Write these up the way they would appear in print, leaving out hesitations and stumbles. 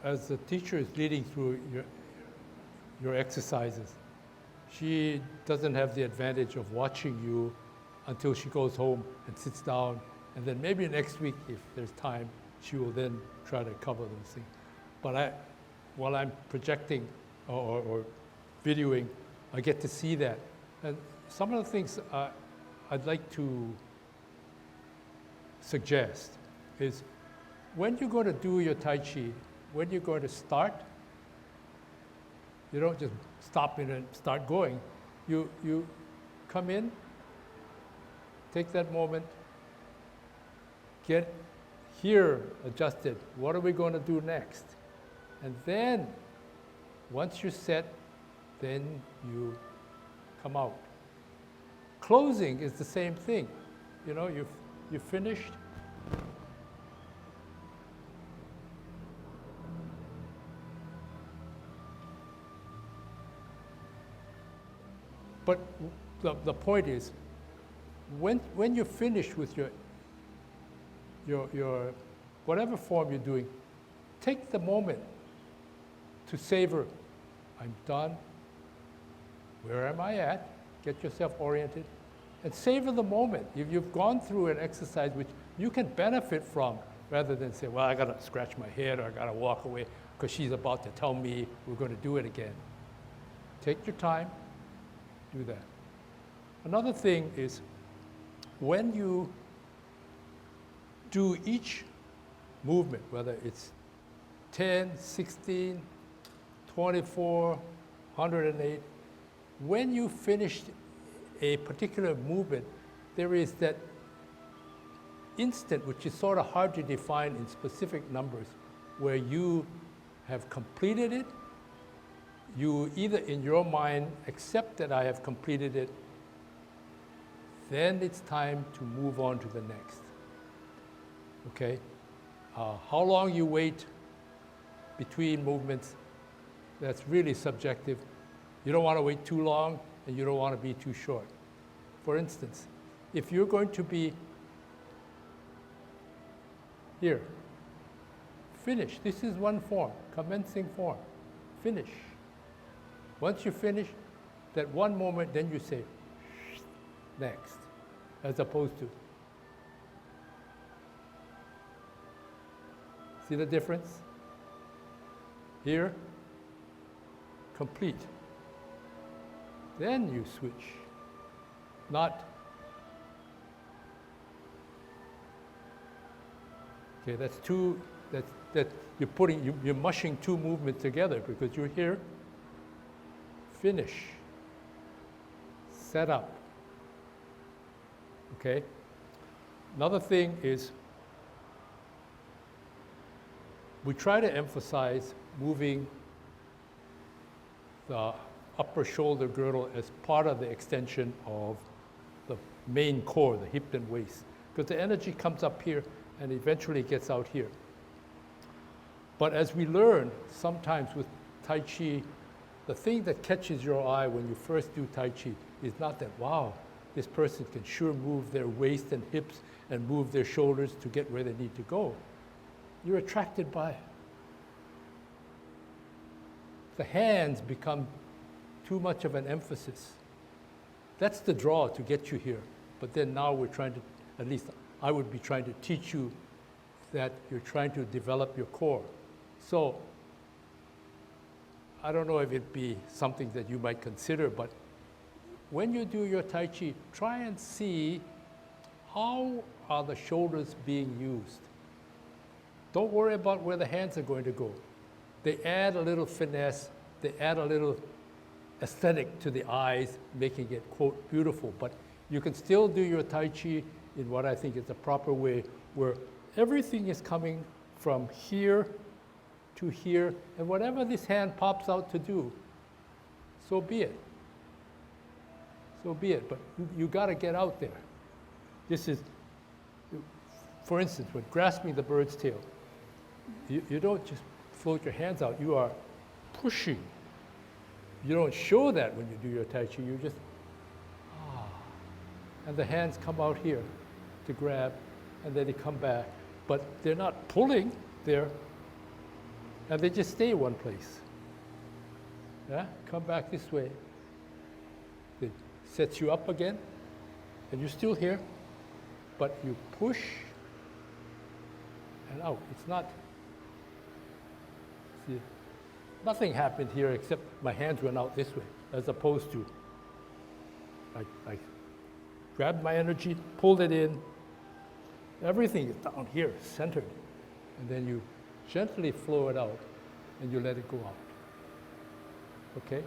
as the teacher is leading through your exercises, she doesn't have the advantage of watching you until she goes home and sits down, and then maybe next week, if there's time, she will then try to cover those things. But while I'm projecting or videoing, I get to see that. And some of the things I'd like to suggest is when you're going to do your Tai Chi, when you're going to start, you don't just stop it and start going. You come in, take that moment, get here adjusted. What are we going to do next? And then, once you're set, then you come out. Closing is the same thing. You know, you've finished. But the point is, when you're finished with your whatever form you're doing, take the moment to savor. I'm done. Where am I at? Get yourself oriented and savor the moment. You've gone through an exercise which you can benefit from, rather than say, well, I got to scratch my head or I got to walk away because she's about to tell me we're going to do it again. Take your time, do that. Another thing is, when you do each movement, whether it's 10, 16, 24, 108, when you finish a particular movement, there is that instant, which is sort of hard to define in specific numbers, where you have completed it. You either in your mind accept that I have completed it, then it's time to move on to the next. Okay? How long you wait between movements, that's really subjective. You don't want to wait too long, and you don't want to be too short. For instance, if you're going to be here, finish. This is one form, commencing form. Finish. Once you finish that one moment, then you say, next, as opposed to. See the difference? Here, complete. Then you switch. Not, okay, that's two, that you're mushing two movements together because you're here, finish, set up. Okay? Another thing is, we try to emphasize moving the upper shoulder girdle as part of the extension of the main core, the hip and waist, because the energy comes up here and eventually gets out here. But as we learn, sometimes with Tai Chi, the thing that catches your eye when you first do Tai Chi is not that, wow, this person can sure move their waist and hips and move their shoulders to get where they need to go. You're attracted by it. The hands become too much of an emphasis. That's the draw to get you here. But then now we're trying to, at least I would be trying to teach you that you're trying to develop your core. So I don't know if it'd be something that you might consider, but when you do your Tai Chi, try and see how are the shoulders being used. Don't worry about where the hands are going to go. They add a little finesse, they add a little aesthetic to the eyes, making it, quote, beautiful. But you can still do your Tai Chi in what I think is the proper way, where everything is coming from here to here, and whatever this hand pops out to do, so be it. So be it, but you got to get out there. This is, for instance, when grasping the bird's tail, you don't just float your hands out, you are pushing. You don't show that when you do your Tai Chi, you just, and the hands come out here to grab, and then they come back. But they're not pulling, they're and they just stay one place. Yeah? Come back this way. It sets you up again, and you're still here, but you push and out. It's not, see, nothing happened here except my hands went out this way, as opposed to I grabbed my energy, pulled it in. Everything is down here, centered. And then you gently flow it out, and you let it go out. Okay?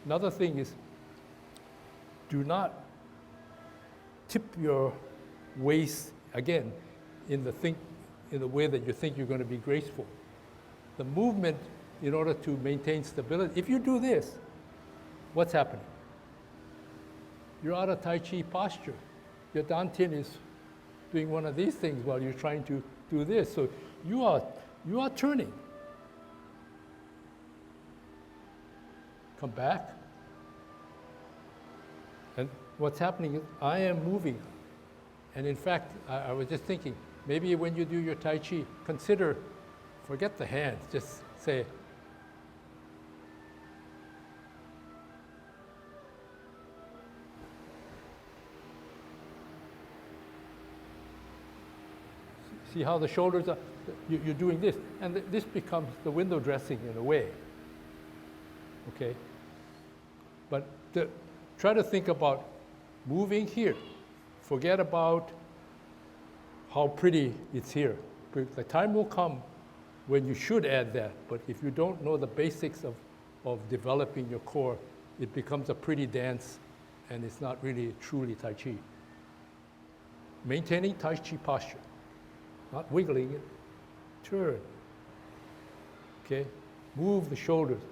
Another thing is, do not tip your waist, again, in the way that you think you're going to be graceful. The movement, in order to maintain stability, if you do this, what's happening? You're out of Tai Chi posture. Your Dantian is doing one of these things while you're trying to do this. So you are turning. Come back. And what's happening is I am moving. And in fact, I was just thinking, maybe when you do your Tai Chi, forget the hands, just say, see how the shoulders are, you're doing this, and this becomes the window dressing in a way, okay? But try to think about moving here. Forget about how pretty it's here. The time will come when you should add that, but if you don't know the basics of developing your core, it becomes a pretty dance, and it's not really truly Tai Chi. Maintaining Tai Chi posture. Not wiggling it, turn. Okay? Move the shoulders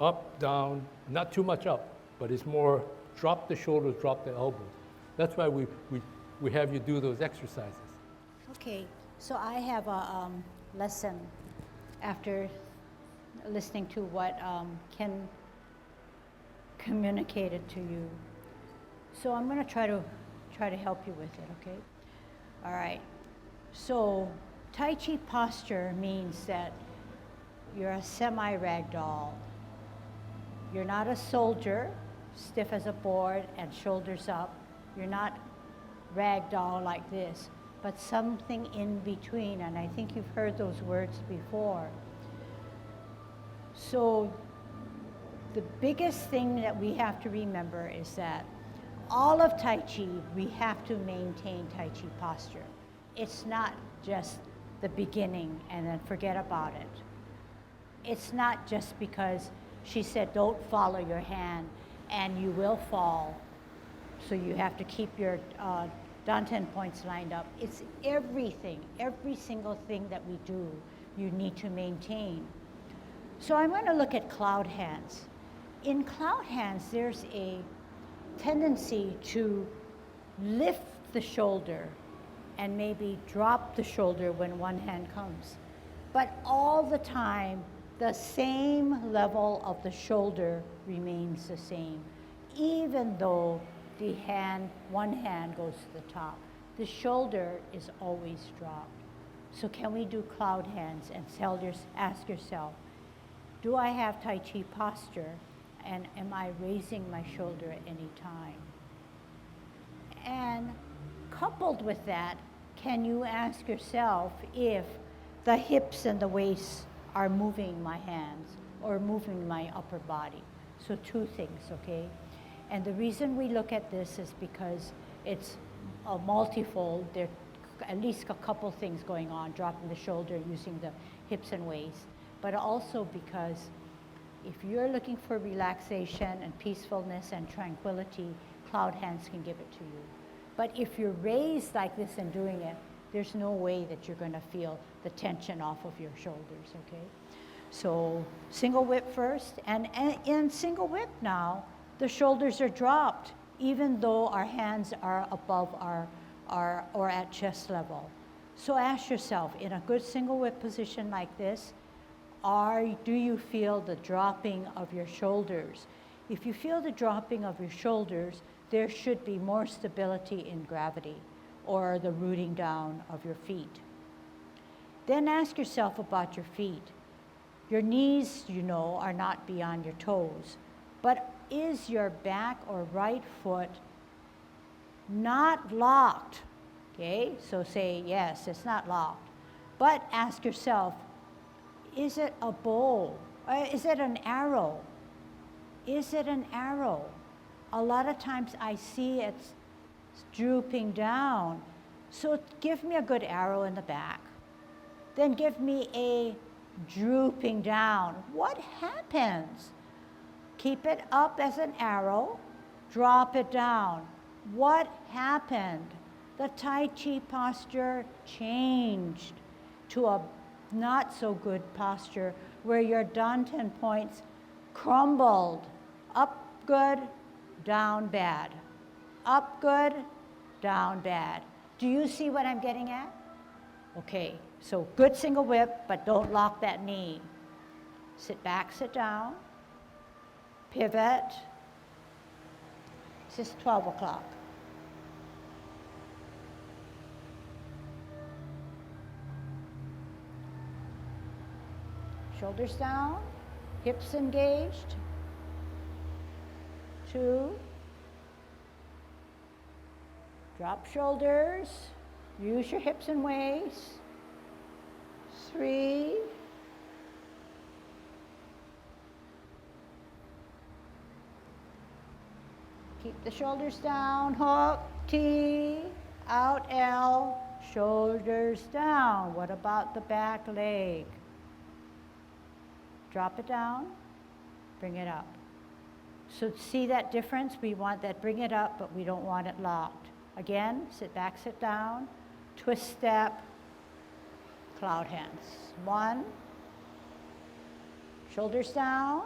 up, down, not too much up, but it's more drop the shoulders, drop the elbows. That's why we have you do those exercises. Okay, so I have a lesson after listening to what Ken communicated to you. So I'm going to try to help you with it, okay? All right. So Tai Chi posture means that you're a semi-ragdoll. You're not a soldier, stiff as a board and shoulders up. You're not ragdoll like this, but something in between, and I think you've heard those words before. So the biggest thing that we have to remember is that all of Tai Chi, we have to maintain Tai Chi posture. It's not just the beginning and then forget about it. It's not just because she said don't follow your hand and you will fall, so you have to keep your dantian points lined up. It's everything, every single thing that we do, you need to maintain. So I'm going to look at cloud hands. In cloud hands, there's a tendency to lift the shoulder and maybe drop the shoulder when one hand comes. But all the time, the same level of the shoulder remains the same, even though one hand goes to the top. The shoulder is always dropped. So can we do cloud hands and ask yourself, do I have Tai Chi posture, and am I raising my shoulder at any time? And coupled with that, can you ask yourself if the hips and the waist are moving my hands or moving my upper body? So two things, okay? And the reason we look at this is because it's a multifold. There are at least a couple things going on, dropping the shoulder, using the hips and waist, but also because if you're looking for relaxation and peacefulness and tranquility, cloud hands can give it to you. But if you're raised like this and doing it, there's no way that you're going to feel the tension off of your shoulders, okay? So single whip first, and in single whip now, the shoulders are dropped, even though our hands are above or at chest level. So ask yourself, in a good single whip position like this, do you feel the dropping of your shoulders? If you feel the dropping of your shoulders, there should be more stability in gravity or the rooting down of your feet. Then ask yourself about your feet. Your knees, you know, are not beyond your toes. But is your back or right foot not locked? Okay, so say, yes, it's not locked. But ask yourself, is it a bow? Is it an arrow? Is it an arrow? A lot of times I see it's drooping down. So give me a good arrow in the back. Then give me a drooping down. What happens? Keep it up as an arrow, drop it down. What happened? The Tai Chi posture changed to a not so good posture where your dantian points crumbled. Up good, down bad. Up good, down bad. Do you see what I'm getting at? Okay, so good single whip, but don't lock that knee. Sit back, sit down. Pivot. It's just 12 o'clock. Shoulders down, hips engaged. 2. Drop shoulders. Use your hips and waist. 3. Keep the shoulders down, hook, T, out L, shoulders down. What about the back leg? Drop it down, bring it up. So see that difference? We want that bring it up, but we don't want it locked. Again, sit back, sit down, twist step, cloud hands. 1, shoulders down,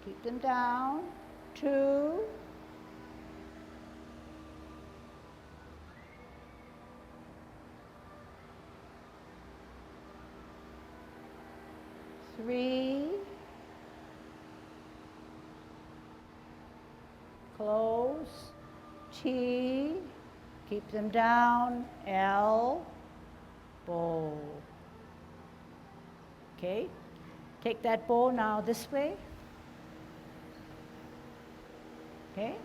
keep them down. 2, 3, close, T, keep them down, L, bow. Okay, take that bow now this way. Okay,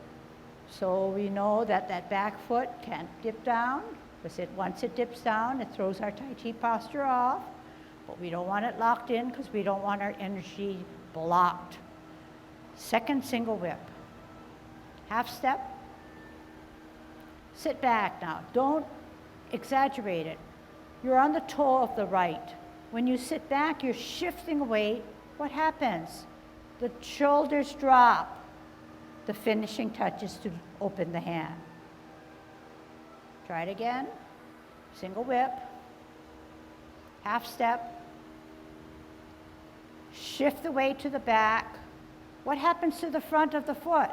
so we know that that back foot can't dip down, because once it dips down, it throws our Tai Chi posture off. But we don't want it locked in because we don't want our energy blocked. Second single whip. Half step. Sit back now. Don't exaggerate it. You're on the toe of the right. When you sit back, you're shifting weight. What happens? The shoulders drop. The finishing touch is to open the hand. Try it again. Single whip. Half step. Shift the weight to the back. What happens to the front of the foot?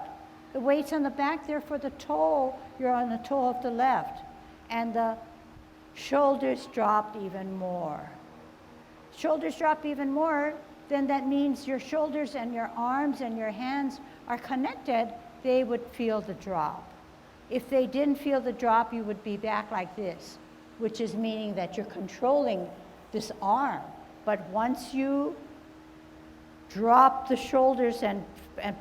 The weight's on the back, therefore the toe, you're on the toe of the left. And the shoulders drop even more. Shoulders drop even more, then that means your shoulders and your arms and your hands are connected, they would feel the drop. If they didn't feel the drop, you would be back like this, which is meaning that you're controlling this arm. But once you drop the shoulders and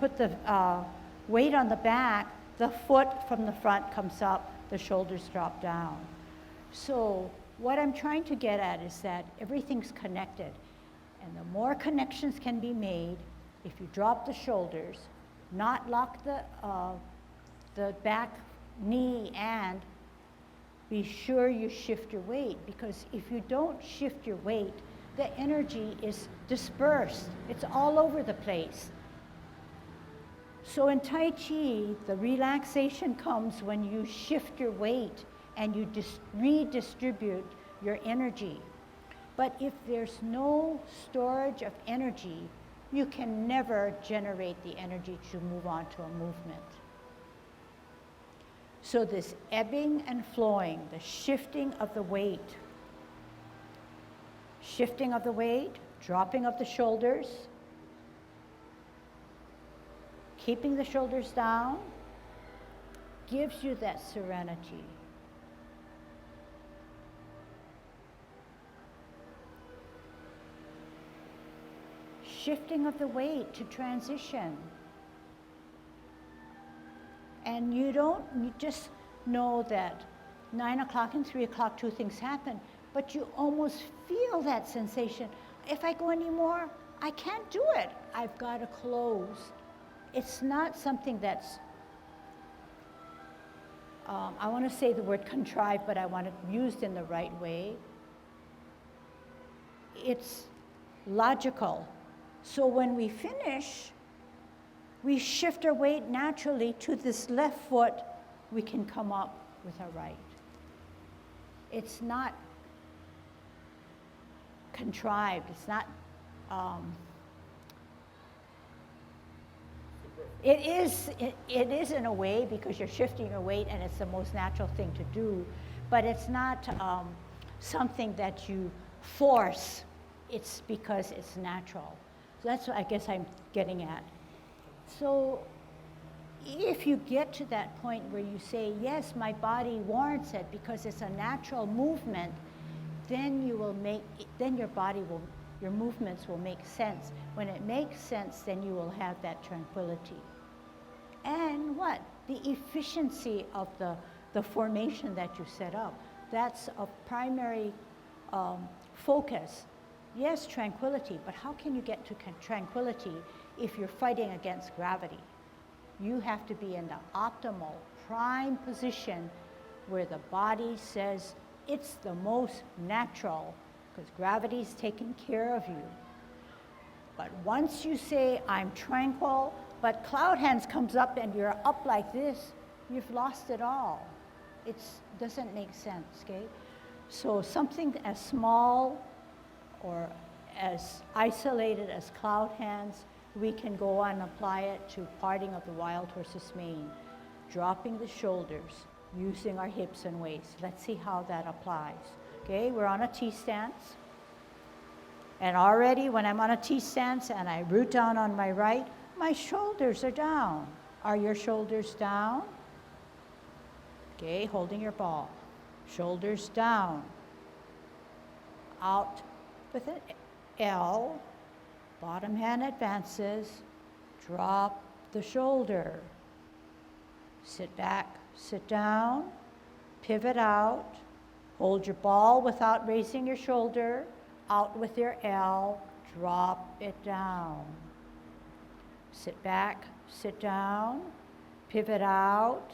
put the weight on the back, the foot from the front comes up, the shoulders drop down. So what I'm trying to get at is that everything's connected. And the more connections can be made, if you drop the shoulders, not lock the back knee, and be sure you shift your weight, because if you don't shift your weight, the energy is dispersed. It's all over the place. So in Tai Chi, the relaxation comes when you shift your weight and you redistribute your energy. But if there's no storage of energy, you can never generate the energy to move on to a movement. So this ebbing and flowing, the shifting of the weight, dropping of the shoulders, keeping the shoulders down, gives you that serenity. shifting of the weight to transition. And you just know that 9 o'clock and 3 o'clock, two things happen, but you almost feel that sensation. If I go anymore, I can't do it. I've got to close. It's not something that's, I want to say the word contrived, but I want it used in the right way. It's logical. So when we finish, we shift our weight naturally to this left foot, we can come up with our right. It's not contrived, it's not, it is in a way because you're shifting your weight and it's the most natural thing to do, but it's not something that you force, it's because it's natural. So that's what I guess I'm getting at. So if you get to that point where you say, yes, my body warrants it because it's a natural movement, then your movements will make sense. When it makes sense, then you will have that tranquility. And what? The efficiency of the formation that you set up. That's a primary focus. Yes, tranquility, but how can you get to tranquility if you're fighting against gravity? You have to be in the optimal, prime position where the body says it's the most natural because gravity's taking care of you. But once you say, I'm tranquil, but cloud hands comes up and you're up like this, you've lost it all. It doesn't make sense, okay? So something as small or as isolated as cloud hands, we can go and apply it to parting of the wild horse's mane, dropping the shoulders, using our hips and waist. Let's see how that applies. Okay, we're on a T stance. And already when I'm on a T stance and I root down on my right, my shoulders are down. Are your shoulders down? Okay, holding your ball. Shoulders down. Out with an L. Bottom hand advances, drop the shoulder. Sit back, sit down, pivot out, hold your ball without raising your shoulder, out with your L, drop it down. Sit back, sit down, pivot out,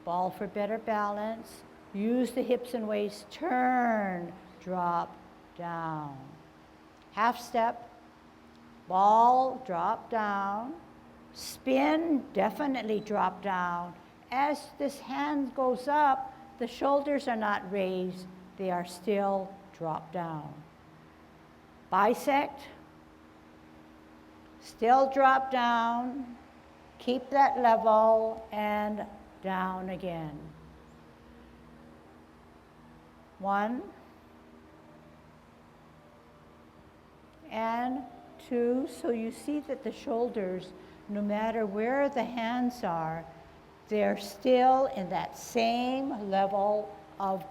ball for better balance, use the hips and waist, turn, drop down. Half step, ball, drop down, spin, definitely drop down. As this hand goes up, the shoulders are not raised, they are still dropped down. Bisect, still drop down, keep that level, and down again. 1, and 2, so you see that the shoulders, no matter where the hands are, they're still in that same level of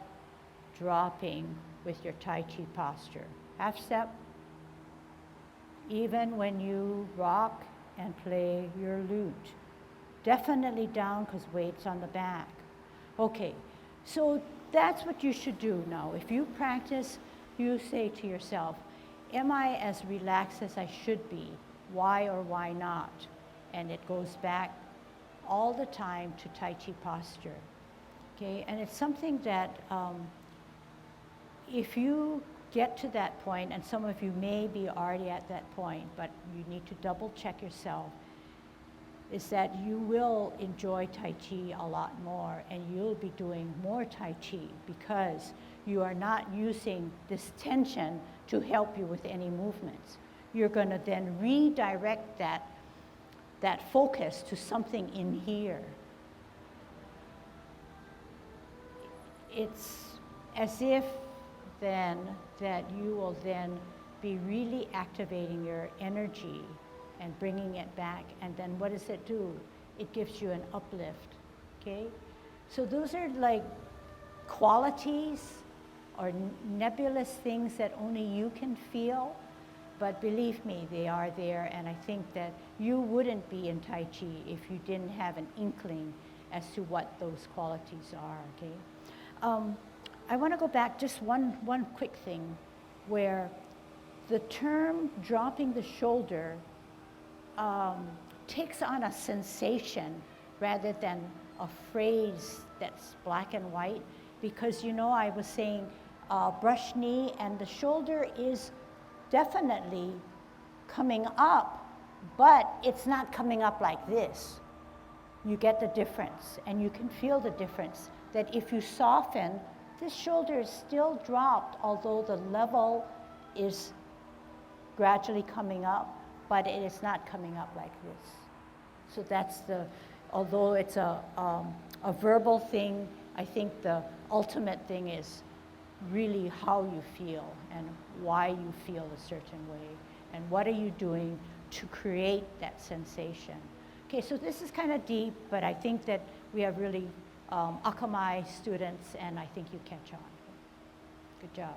dropping with your Tai Chi posture. Half step, even when you rock and play your lute. Definitely down because weight's on the back. Okay, so that's what you should do now. If you practice, you say to yourself, am I as relaxed as I should be? Why or why not? And it goes back all the time to Tai Chi posture. Okay, and it's something that if you get to that point, and some of you may be already at that point, but you need to double check yourself, is that you will enjoy Tai Chi a lot more and you'll be doing more Tai Chi because you are not using this tension to help you with any movements. You're going to then redirect that focus to something in here. It's as if then that you will then be really activating your energy and bringing it back. And then what does it do? It gives you an uplift, okay? So those are like qualities or nebulous things that only you can feel. But believe me, they are there, and I think that you wouldn't be in Tai Chi if you didn't have an inkling as to what those qualities are, okay? I want to go back just one quick thing, where the term dropping the shoulder takes on a sensation rather than a phrase that's black and white, because I was saying brush knee, and the shoulder is definitely coming up, but it's not coming up like this. You get the difference, and you can feel the difference, that if you soften, this shoulder is still dropped, although the level is gradually coming up, but it is not coming up like this. So that's although it's a verbal thing, I think the ultimate thing is really how you feel and why you feel a certain way, and what are you doing to create that sensation. Okay, so this is kind of deep, but I think that we have really Akamai students, and I think you catch on. Good job.